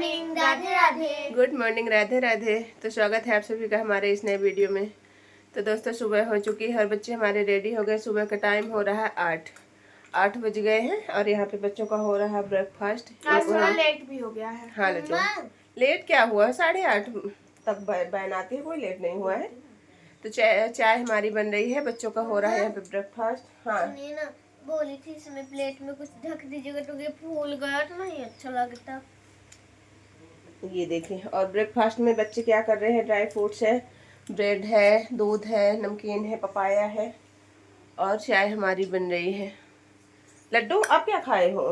Morning, Radhe Radhe. Good morning, Radhe Radhe. तो स्वागत है आप सभी का हमारे इस नए वीडियो में। तो दोस्तों सुबह हो चुकी है और बच्चे हमारे रेडी हो गए। सुबह का टाइम हो रहा है 8 बज गए हैं और यहाँ पे बच्चों का हो रहा है ब्रेकफास्ट। लेट भी हो गया है। हाँ लड्डू, लेट क्या हुआ है, 8:30 तक बैन आती है, कोई लेट नहीं हुआ है। तो चाय हमारी बन रही है, बच्चों का हो रहा है यहाँ पे ब्रेकफास्ट। हाँ बोली थी इसमें प्लेट में कुछ ढक दीजिएगा तो ये फूल गया तो नहीं अच्छा लगता। ये देखिए, और ब्रेकफास्ट में बच्चे क्या कर रहे हैं, ड्राई फ्रूट्स है, ब्रेड है, दूध है, नमकीन है, पपाया है और चाय हमारी बन रही है। लड्डू आप क्या खाए हो?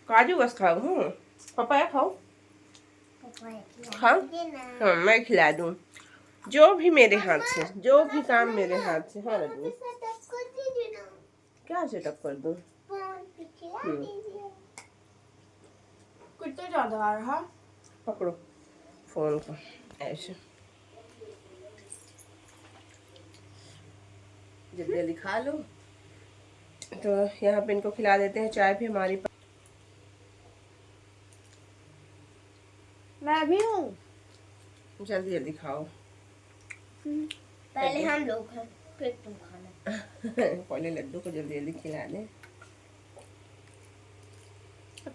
काजू बस खाओ हूँ, पपाया खाओ। खाओ, हाँ मैं खिला दूँ, जो भी मेरे हाथ से, जो भी काम मेरे हाथ से। हाँ लड्डू, क्या सेटअप कर दूँ? कितना ज्यादा आ रहा। पकड़ो फोन को ऐसे, जल्दी जल्दी खा लो। तो यहाँ पे इनको खिला देते हैं, चाय भी हमारी। मैं भी हूँ। जल्दी जल्दी खाओ। पहले हम लोग हैं फिर तुम खाना। पहले लड्डू को जल्दी जल्दी खिला दें।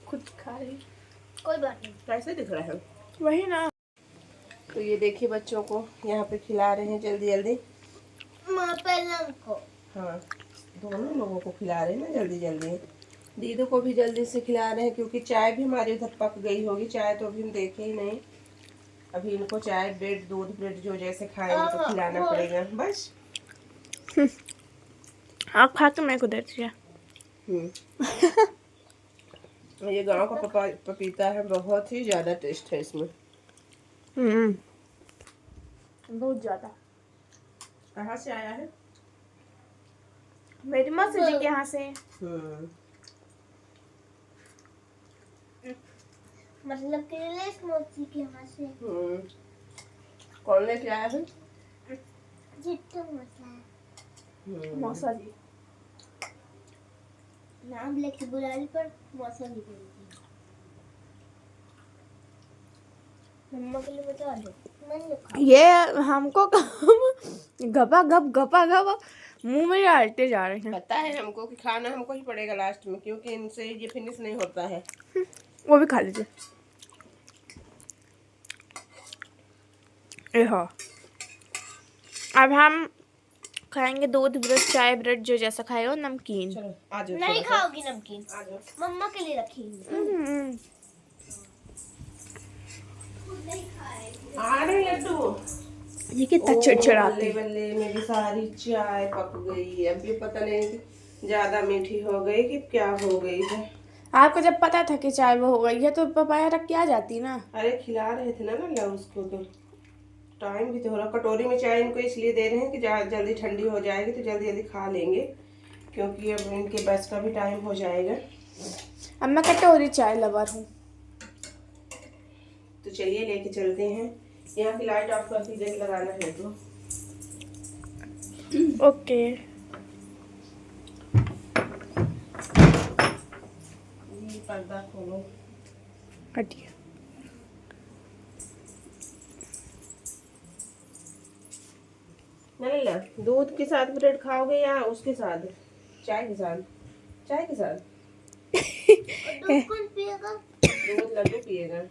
खुद खा रही, कोई बात नहीं। कैसे दिख रहा है? वही ना। तो ये देखिए बच्चों को यहाँ पे खिला रहे हैं जल्दी जल्दी। पहले को, हाँ दोनों लोगों को खिला रहे हैं ना जल्दी जल्दी। दीदू को भी जल्दी से खिला रहे हैं क्योंकि चाय भी हमारी उधर पक गई होगी। चाय तो अभी हम देखे ही नहीं। अभी इनको चाय, ब्रेड, दूध, ब्रेड जो जैसे खाएंगे तो खिलाना पड़ेगा बस। आप खा के मैं को दे दीजिए। ये गांव का पपीता है, बहुत ही ज्यादा टेस्ट है इसमें। बहुत ज्यादा। कहाँ से आया है? मेरी मौसी जी के यहाँ से। मतलब कि मौसी के यहाँ से। कौन लेके आया है? जिट्टू मौसा जी। नाम लेके बुलाने पर मौसा जी बोलती। मम्मा के लिए बता दो। ये हमको गपा गप मुंह में डालते जा रहे हैं। पता है हमको कि खाना हमको ही पड़ेगा लास्ट में, क्योंकि इनसे ये फिनिश नहीं होता है। वो भी खा लीजिए। हाँ, अब हम खाएंगे दूध, ब्रेड, चाय, ब्रेड जो जैसा खाए हो, नमकीन। चलो आ जाओ। नहीं खाओगी नमकीन? मम्मा के लिए रखी। आ रहे लड्डू। ये कितना चिड़चिड़ाती है। बल्ले मेरी सारी चाय पक गई। अब ये पता नहीं ज्यादा मीठी हो गई कि क्या हो गई है। आपको जब पता था कि चाय वो हो गई है तो पपाया रख के आ जाती ना। अरे खिला रहे थे ना उसको, तो टाइम भी तो हो रहा। कटोरी में चाय इनको इसलिए दे रहे हैं कि जल्दी ठंडी हो जाएगी तो जल्दी जल्दी खा लेंगे, क्योंकि अब इनके बस का भी टाइम हो जाएगा। अब मैं कटोरी चाय लवर हूँ। तो चलिए लेके चलते हैं। यहाँ की लाइट ऑफ कर दीजिए, लगाना है तो। ओके। ये पर्दा खोलो। हटिए। नहीं, दूध के साथ ब्रेड खाओगे या उसके साथ? चाय के साथ। चाय के साथ दूध कौन पिएगा? दूध लड्डू पिएगा।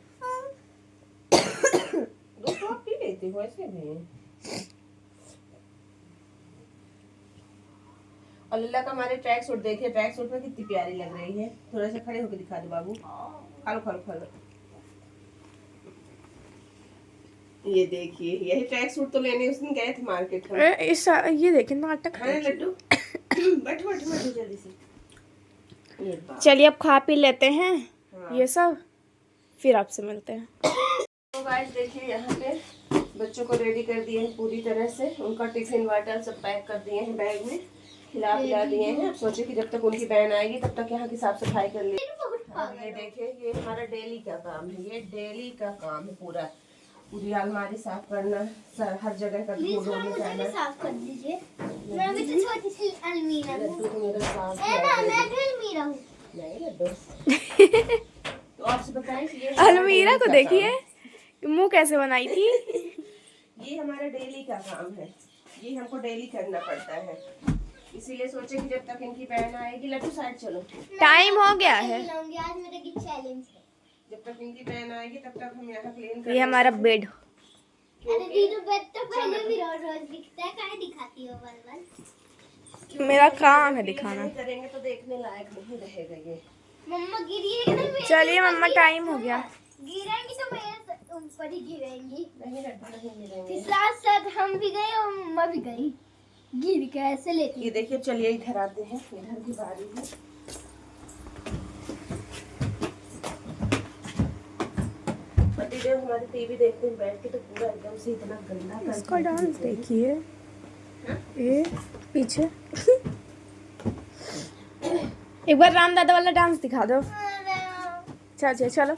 दूध तो आप पी लेते हो ऐसे भी। और लल्ला का हमारे ट्रैक सूट देखिए, ट्रैक सूट में कितनी प्यारी लग रही है। थोड़ा सा खड़े होकर दिखा दो बाबू। खा लो खा लो खा लो। ये देखिए, यही ट्रैक सूट तो लेने उस दिन गए थे मार्केट में। ये देखिए नाटक है लड्डू। बैठो बैठो बैठो जल्दी से। चलिए अब खा पी लेते हैं। हाँ। ये सब फिर आपसे मिलते हैं। तो गाइस देखिए, यहाँ पे बच्चों को रेडी कर दिए हैं पूरी तरह से। उनका टिफिन वाटर सब पैक कर दिए हैं बैग में, खिला पिला दिए हैं। अब सोचे कि जब तक उनकी बहन आएगी तब तक यहाँ की साफ सफाई कर ले। ये देखिए, ये हमारा डेली का काम है। ये डेली का काम है पूरी अलमारी साफ करना, हर जगह का धूल निकालना। साफ कर दीजिए। मैं भी तो छोटी सी अलमीरा हूं। लड्डू तो मेरा साफ मैं भी अलमीरा हूं। नहीं लड्डू। तो आपसे बताएं कि ये अलमीरा को देखिए मुंह कैसे बनाई थी। ये हमारा डेली का काम है, ये हमको डेली करना पड़ता है, इसीलिए सोचे कि जब तक इनकी बहन आएगी। लड्डू साइड चलो, टाइम हो गया है। आज मेरा चैलेंज है। जब तक इनकी बहन आएगी तब तक हम यहाँ क्लीन कर। ये हमारा बेड। अरे दीदू बेड तो पहले भी रोज रोज दिखता है, काहे दिखाती हो बार-बार? मेरा काम है दिखाना। नहीं करेंगे तो देखने लायक नहीं रहेगा ये। मम्मा गिरी है ना? चलिए मम्मा टाइम हो गया। गिरेंगी तो मेरे ऊपर ही गिरेंगी। नहीं लड्डू नहीं मिलेंगे। साथ साथ हम भी गए और मम्मा भी गई, गिर के ऐसे लेती। ये देखिए, चलिए इधर आते हैं, इधर की बारी है। पतिदेव हमारे टीवी देखते हैं बैठ के, तो पूरा एकदम से इतना गंदा कर इसका डांस देखिए, ये पीछे। एक बार राम दादा वाला डांस दिखा दो। चलो चलो।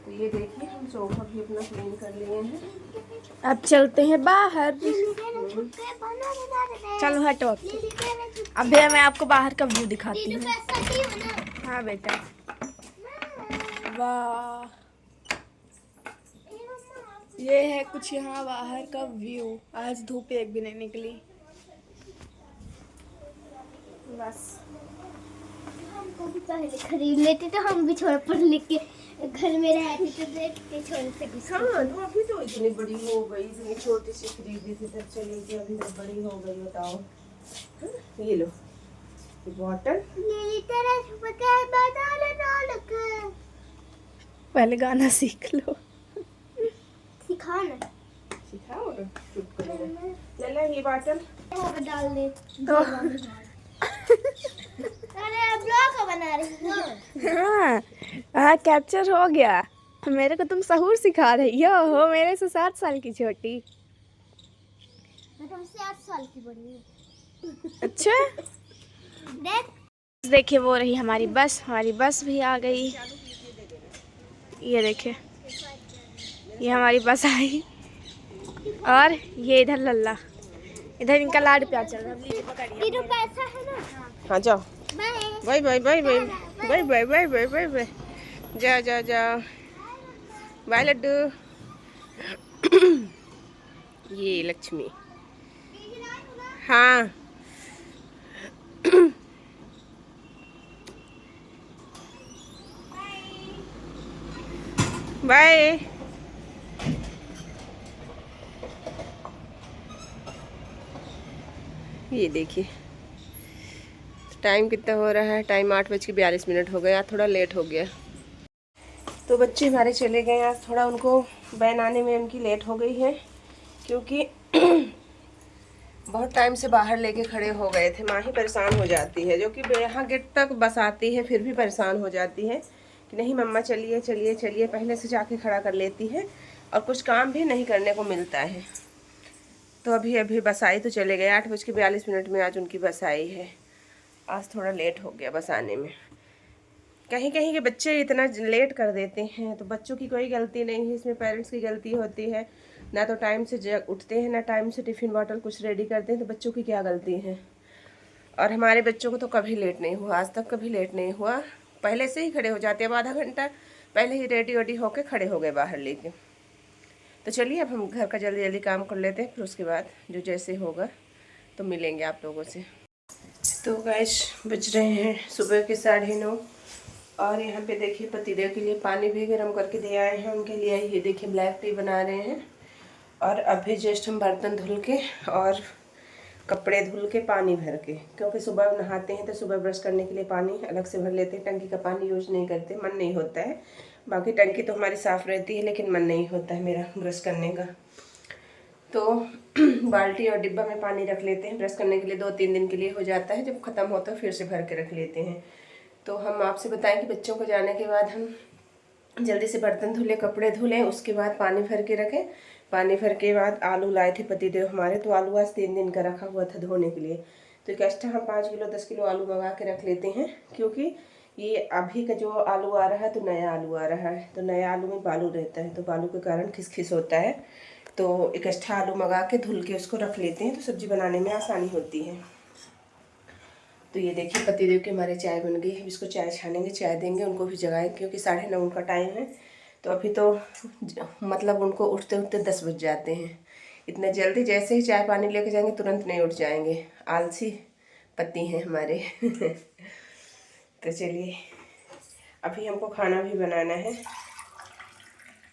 तो ये देखिए, हम सोफा भी अपना क्लीन कर लिए हैं। अब चलते हैं बाहर। चलो हटो। अभी मैं आपको बाहर का व्यू दिखाती हूँ। हाँ बेटा, वाह, ये है कुछ यहाँ बाहर का व्यू। आज धूप एक भी नहीं निकली। बस हमको भी पहले खरीद लेते तो हम भी छोड़ पढ़ लिख के घर में रहते तो देखते छोड़ से कुछ। हाँ, तो अभी तो इतनी बड़ी हो गई, इतनी छोटी सी खरीदी थी तब चली गई, अभी तो बड़ी हो गई। बताओ। हाँ, ये लो, ये बॉटल। पहले गाना सीख लो। सिखा ना, सिखाओ ना, चुप करो। चला ये बॉटल डाल दे। अरे अब ब्लॉग बना रही हो। हाँ कैप्चर हो गया। मेरे को तुम सहूर सिखा रही हो मेरे से 7 साल की छोटी। मैं तुमसे 8 साल की बड़ी हूँ। अच्छा, देखिए वो रही हमारी बस। हमारी बस भी आ गई। ये देखिए, ये हमारी बस आई। और ये इधर लल्ला, इधर इनका लाड प्यार चल रहा है। दीदू पैसा है ना? हाँ जाओ। Bye bye bye bye bye bye bye bye bye bye bye. जा जा जा, बाय लड्डू। ये लक्ष्मी। हाँ बाय। ये देखिए टाइम कितना हो रहा है। टाइम 8:42 हो गया, थोड़ा लेट हो गया। तो बच्चे हमारे चले गए। आज थोड़ा उनको वैन आने में उनकी लेट हो गई है, क्योंकि बहुत टाइम से बाहर लेके खड़े हो गए थे। माँ ही परेशान हो जाती है, जो कि यहाँ गेट तक बस आती है फिर भी परेशान हो जाती है कि नहीं मम्मा चलिए चलिए चलिए, पहले से जाके खड़ा कर लेती है और कुछ काम भी नहीं करने को मिलता है। तो अभी अभी बस आई तो चले गए। 8:42 में आज उनकी बस आई है। आज थोड़ा लेट हो गया बस आने में। कहीं कहीं के बच्चे इतना लेट कर देते हैं, तो बच्चों की कोई गलती नहीं है, इसमें पेरेंट्स की गलती होती है। ना तो टाइम से उठते हैं, ना टाइम से टिफ़िन बॉटल कुछ रेडी करते हैं, तो बच्चों की क्या गलती है। और हमारे बच्चों को तो कभी लेट नहीं हुआ, आज तक कभी लेट नहीं हुआ। पहले से ही खड़े हो जाते हैं, अब आधा घंटा पहले ही रेडी वेडी होकर खड़े हो गए बाहर लेके। तो चलिए अब हम घर का जल्दी जल्दी काम कर लेते हैं, फिर उसके बाद जो जैसे होगा तो मिलेंगे आप लोगों से। तो गाइस बज रहे हैं सुबह के 9:30 और यहाँ पे देखिए पतिदेव के लिए पानी भी गर्म करके दे आए हैं। उनके लिए ये देखिए ब्लैक टी बना रहे हैं। और अभी जस्ट हम बर्तन धुल के और कपड़े धुल के पानी भर के, क्योंकि सुबह नहाते हैं तो सुबह ब्रश करने के लिए पानी अलग से भर लेते हैं। टंकी का पानी यूज नहीं करते, मन नहीं होता है। बाकी टंकी तो हमारी साफ़ रहती है, लेकिन मन नहीं होता है मेरा ब्रश करने का। तो बाल्टी और डिब्बा में पानी रख लेते हैं ब्रश करने के लिए। 2-3 दिन के लिए हो जाता है, जब ख़त्म होता है फिर से भर के रख लेते हैं। तो हम आपसे बताएं कि बच्चों को जाने के बाद हम जल्दी से बर्तन धुले, कपड़े धुलें, उसके बाद पानी भर के रखें। पानी भर के बाद आलू लाए थे पतिदेव हमारे, तो आलू आज 3 दिन का रखा हुआ था धोने के लिए। तो एक एक्स्ट्रा हम 5 किलो 10 किलो आलू मंगा के रख लेते हैं, क्योंकि ये अभी का जो आलू आ रहा है तो नया आलू आ रहा है, तो नया आलू में बालू रहता है, तो बालू के कारण खिसखिस होता है। तो इकट्ठा आलू मंगा के धुल के उसको रख लेते हैं, तो सब्जी बनाने में आसानी होती है। तो ये देखिए पतिदेव के हमारे चाय बन गई है। इसको चाय छानेंगे, चाय देंगे, उनको भी जगाएं क्योंकि 9:30 उनका टाइम है। तो अभी तो मतलब उनको उठते उठते 10 बज जाते हैं। इतने जल्दी जैसे ही चाय पानी लेके जाएंगे तुरंत नहीं उठ जाएंगे, आलसी पति हैं हमारे। तो चलिए अभी हमको खाना भी बनाना है।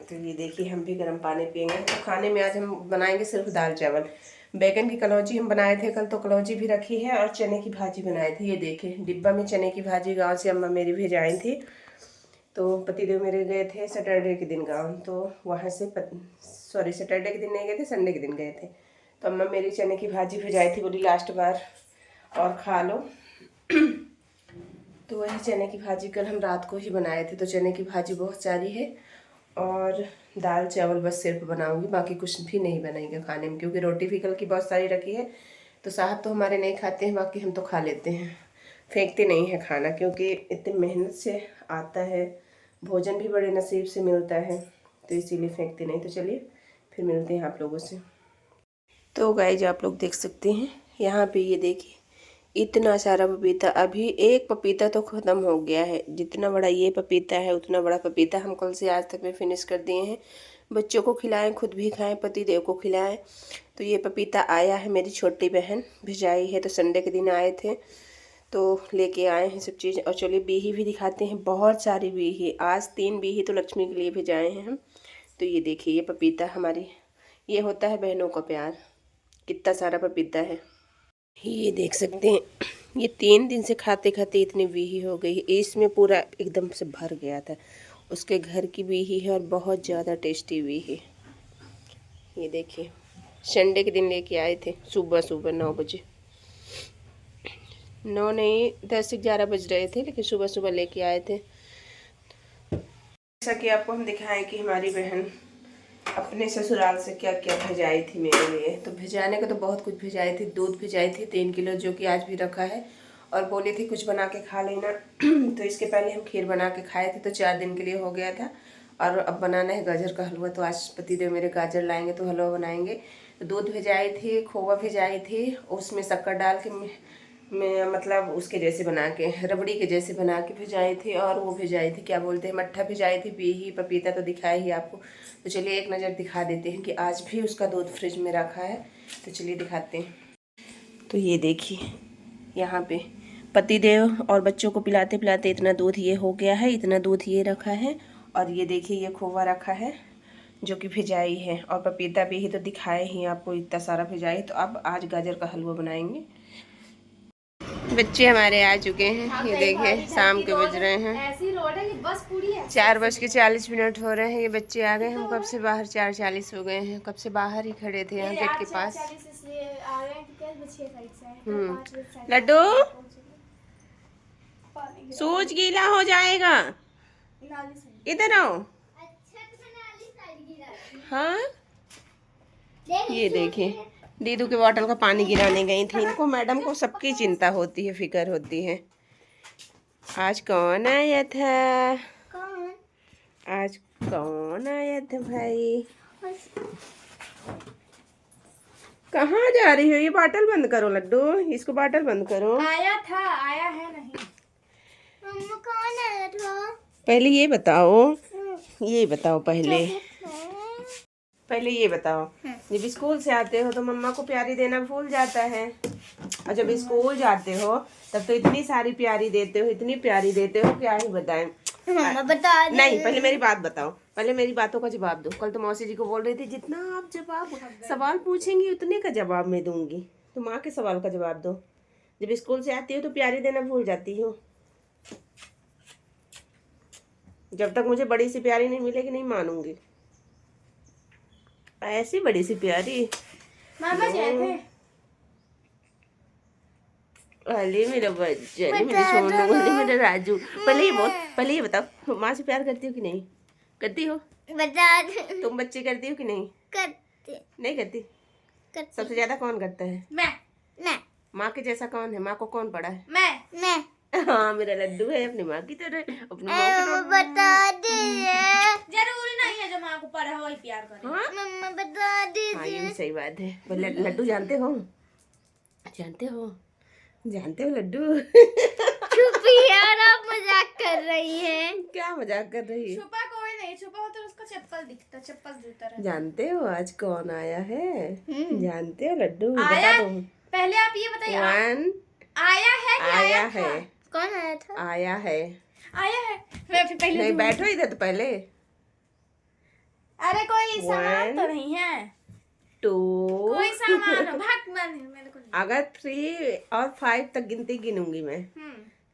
तो ये देखिए हम भी गर्म पानी पियेंगे। तो खाने में आज हम बनाएंगे सिर्फ दाल चावल। बैगन की कलौजी हम बनाए थे कल, तो कलौजी भी रखी है और चने की भाजी बनाई थी। ये देखिए डिब्बा में चने की भाजी गांव से अम्मा मेरी भेजाई थी। तो पतिदेव मेरे गए थे सैटरडे के दिन गाँव, तो वहाँ से सैटरडे के दिन नहीं गए थे, संडे के दिन गए थे। तो अम्मा मेरी चने की भाजी भेजाई थी, बोली लास्ट बार और खा लो। तो वही चने की भाजी कल हम रात को ही बनाए थे। तो चने की भाजी बहुत सारी है और दाल चावल बस सिर्फ बनाऊंगी, बाकी कुछ भी नहीं बनाएंगे खाने में, क्योंकि रोटी भी कल की बहुत सारी रखी है। तो साहब तो हमारे नहीं खाते हैं, बाकी हम तो खा लेते हैं, फेंकते नहीं हैं खाना, क्योंकि इतनी मेहनत से आता है, भोजन भी बड़े नसीब से मिलता है, तो इसीलिए फेंकते नहीं। तो चलिए फिर मिलते हैं आप लोगों से। तो गाइस आप लोग देख सकते हैं यहाँ पे, ये देखिए इतना सारा पपीता। अभी एक पपीता तो ख़त्म हो गया है। जितना बड़ा ये पपीता है उतना बड़ा पपीता हम कल से आज तक में फिनिश कर दिए हैं। बच्चों को खिलाएं, खुद भी खाएं, पतिदेव को खिलाएं। तो ये पपीता आया है, मेरी छोटी बहन भिजाई है, तो संडे के दिन आए थे तो लेके आए हैं सब चीज़। और चलिए बीही भी दिखाते हैं, बहुत सारी बीही, आज 3 बीही तो लक्ष्मी के लिए भिजाए हैं हम। तो ये देखिए ये पपीता हमारी, ये होता है बहनों का प्यार। कितना सारा पपीता है, ये देख सकते हैं। ये 3 दिन से खाते खाते इतनी बीही हो गई है। इसमें पूरा एकदम से भर गया था। उसके घर की बीही है और बहुत ज़्यादा टेस्टी बीही। ये देखिए संडे के दिन लेके आए थे, सुबह सुबह 9 बजे, 9 नहीं 10-11 बज रहे थे, लेकिन सुबह सुबह लेके आए थे। जैसा कि आपको हम दिखाएं कि हमारी बहन अपने ससुराल से क्या क्या भिजाई थी मेरे लिए। तो भिजाने का तो बहुत कुछ भिजाई थी। दूध भिजाई थी 3 किलो, जो कि आज भी रखा है, और बोली थी कुछ बना के खा लेना। तो इसके पहले हम खीर बना के खाए थे, तो 4 दिन के लिए हो गया था। और अब बनाना है गाजर का हलवा। तो आज पतिदेव मेरे गाजर लाएंगे तो हलवा बनाएंगे। तो दूध भिजाई थी, खोवा भिजाई थी, उसमें शक्कर डाल के मैं मतलब उसके जैसे बना के, रबड़ी के जैसे बना के भिजाई थी। और वो भिजाई थी, क्या बोलते हैं, मट्ठा भिजाई थी, बीही, पपीता तो दिखाया ही आपको। तो चलिए एक नज़र दिखा देते हैं कि आज भी उसका दूध फ्रिज में रखा है। तो चलिए दिखाते हैं। तो ये देखिए यहाँ पे पतिदेव और बच्चों को पिलाते पिलाते इतना दूध ये हो गया है, इतना दूध ये रखा है। और ये देखिए ये खोवा रखा है जो कि भिजाई है, और पपीता भी ही तो दिखाए ही आपको, इतना सारा भिजाई। तो अब आज गाजर का हलवा बनाएंगे। बच्चे हमारे आ चुके हैं, ये देखिए शाम के बज रहे हैं, ऐसी रोड है, ये बस पूरी है। 4:40 हो रहे हैं। ये बच्चे आ गए, हम कब से बाहर 4:40 हो गए हैं, कब से बाहर ही खड़े थे यहाँ गेट के पास। लड्डू सूज गीला हो जाएगा, इधर आओ। हाँ ये देखिए दीदू के बॉटल का पानी गिराने गई थी। इनको मैडम को सबकी चिंता होती है, फिक्र होती है। आज कौन आया था? कौन? आज कौन आया था भाई? कहाँ जा रही हो? ये बॉटल बंद करो लड्डू, इसको बॉटल बंद करो। आया था, आया है नहीं। मम्मा कौन आया था? पहले ये बताओ, ये बताओ पहले ये बताओ, जब स्कूल से आते हो तो मम्मा को प्यारी देना भूल जाता है, और जब स्कूल जाते हो तब तो इतनी सारी प्यारी देते हो, इतनी प्यारी देते हो, क्या ही बताएं। मम्मा बता दे। नहीं पहले मेरी बात बताओ, पहले मेरी बातों का जवाब दो। कल तो मौसी जी को बोल रही थी जितना आप सवाल पूछेंगी उतने का जवाब मैं दूंगी, तो माँ के सवाल का जवाब दो। जब स्कूल से आती हो तो प्यारी देना भूल जाती हो। जब तक मुझे बड़ी सी प्यारी नहीं मिलेगी नहीं मानूंगी। ऐसी बड़ी सी प्यारी मामा गए थे। अरे मेरा बच्चा, मेरे सोनू, मेरा राजू। पहले ये बताओ माँ से प्यार करती हो कि नहीं करती हो? बता दे। तुम बच्चे करती हो कि नहीं? करते। नहीं करती? सबसे ज्यादा कौन करता है? मैं। माँ के जैसा कौन है? माँ को कौन पड़ा है? मैं। हाँ मेरा लड्डू है अपनी माँ की तरह, अपनी माँ की बता दीजिए। जरूरी नहीं है जो माँ को पढ़ा हो प्यार करे। हाँ मम्मा बता हाँ, दीजिए। ये भी सही बात है। पर लड्डू जानते हो, जानते हो, जानते हो लड्डू? चुप यार, आप मजाक कर रही हैं। क्या मजाक कर रही है? छुपा कोई नहीं, छुपा हो तो उसका चप्पल दिखता, चप्पल जूता रहता। जानते हो आज कौन आया है? जानते हो लड्डू? आया? बता दो। पहले आप ये बताइए, वन आया है कि आया था? है, कौन आया था? आया है। आया है। मैं फिर पहले नहीं बैठो इधर तो पहले। अरे कोई सामान One, तो नहीं है, 2 कोई सामान हो, भाग मेरे को नहीं। अगर 3 और 5 तक गिनती गिनूंगी मैं,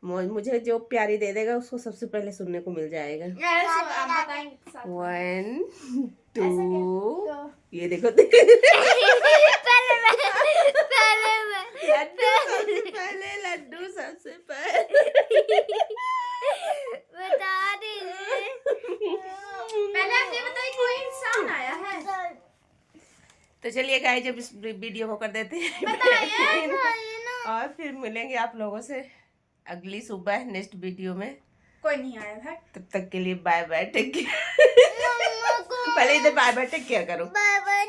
मुझे जो प्यारी दे देगा उसको सबसे पहले सुनने को मिल जाएगा। अरे आप बताएंगे तो साथ। 1 2 तो ये देखो लड्डू सबसे पहले बता दीजिए। पहले आप ये बताइए कोई इंसान आया है? तो चलिए गाइस जब इस वीडियो को कर देते हैं बताइए। और फिर मिलेंगे आप लोगों से अगली सुबह नेक्स्ट वीडियो में। कोई नहीं आया है। तब तक के लिए बाय बाय, टेक केयर। पहले इधर बाय बाय टेक केयर करो। बाय बाय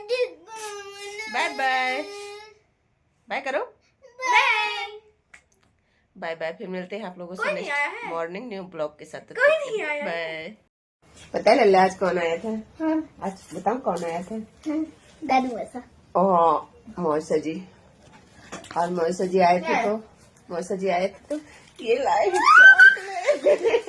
बाय करो। बाय बाय, फिर मिलते हैं आप लोगों से नहीं आया नेक्स्ट मॉर्निंग न्यू ब्लॉग के साथ। कोई नहीं आया। बाय। पता है लल्ला आज कौन आया था? आज बताओ कौन आया था? दादू ऐसा। ओह मौसा जी, और मौसा जी आए थे तो ये लाए चॉकलेट।